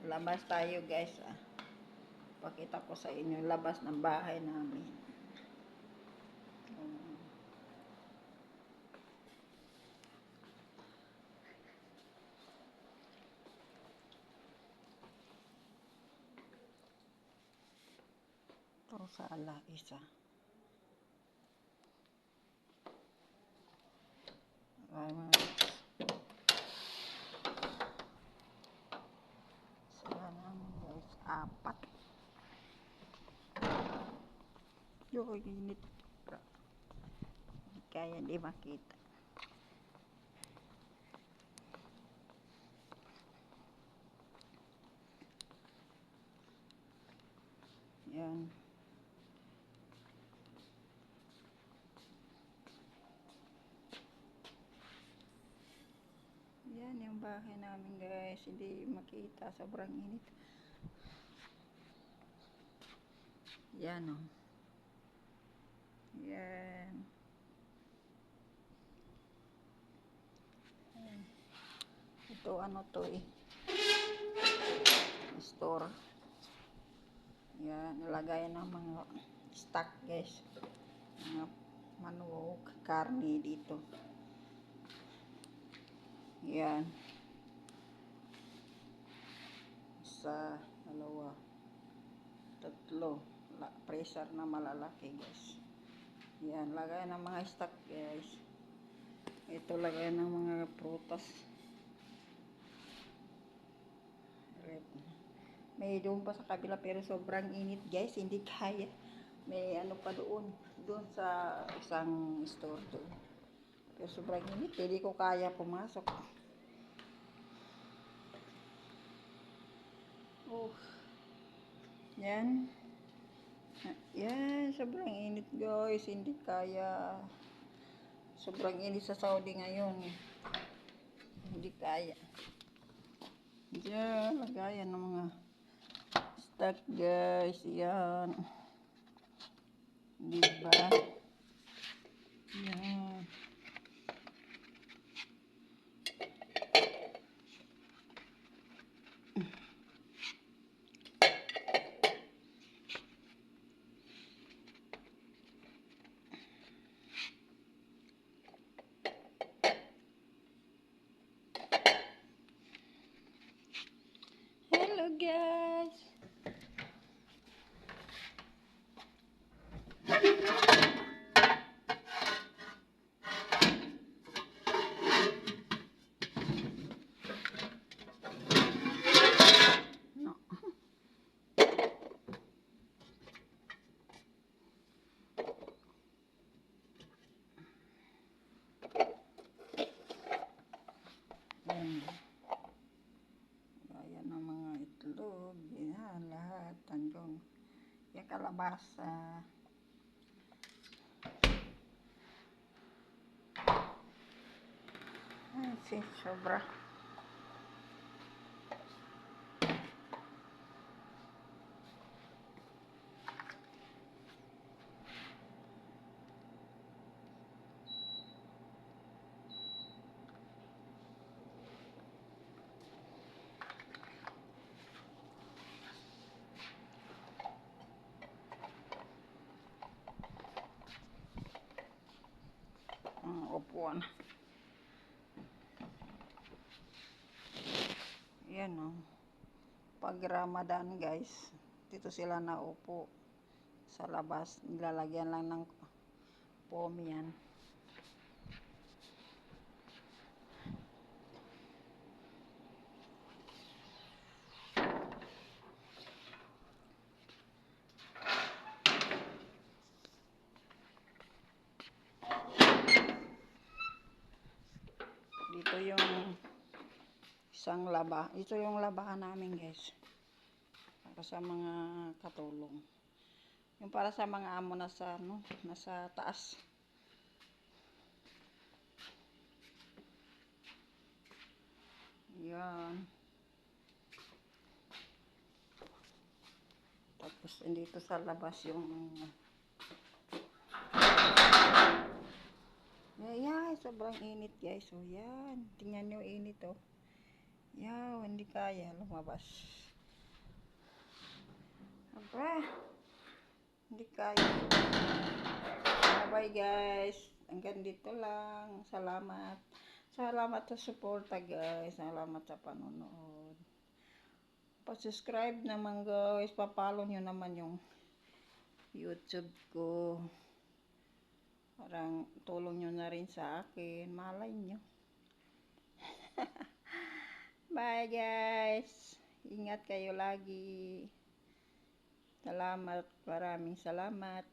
Labas tayo guys. Pakita ko sa inyo yung labas ng bahay namin. Ito sala isa. Sala namin guys. 4. Yung init. Kaya di makita. Yan. Yan yung bahay namin guys. Hindi makita. Sobrang init. Yan o. Yan. Ito ano to store. Yan. Nilagay ng mga stock guys. Mga manok, karne dito. Yan. Isa, dalawa, tatlo. Pressure na malalaki guys. Yan, lagay ng mga stock guys. Ito lagay ng mga prutas. May doon pa sa kabila pero sobrang init guys, hindi kaya. May ano pa doon sa isang store doon. Pero sobrang init, hindi ko kaya pumasok. Yan. Yan, sobrang init guys, hindi kaya. Sobrang init sa Saudi ngayon. Hindi kaya. Diyan, lagayan ng mga stock guys. Yan. Diba? Yan. Hello guys. Gaya ng mga itlog, yan, lahat, hanggang yung kalabasa. Ay, sobra. Upuan. Yan o. Pag Ramadan guys, dito sila naupo sa labas. Nilalagyan lang ng foam yan. Dito yung isang laba. Ito yung labahan namin guys. Para sa mga katulong. Yung para sa mga amo nasa taas. Yan. Tapos dito sa labas yung Ayan, sobrang init guys. So yan, tingnan nyo init oh. Yan, hindi kaya lumabas. Aba, hindi kaya. Bye guys. Hanggang dito lang. Salamat. Salamat sa suporta guys. Salamat sa panonood. Pa-subscribe naman guys. Pa-follow nyo naman yung YouTube ko. Parang tulong nyo na rin sa akin. Malay nyo. Bye guys. Ingat kayo lagi. Salamat. Maraming salamat.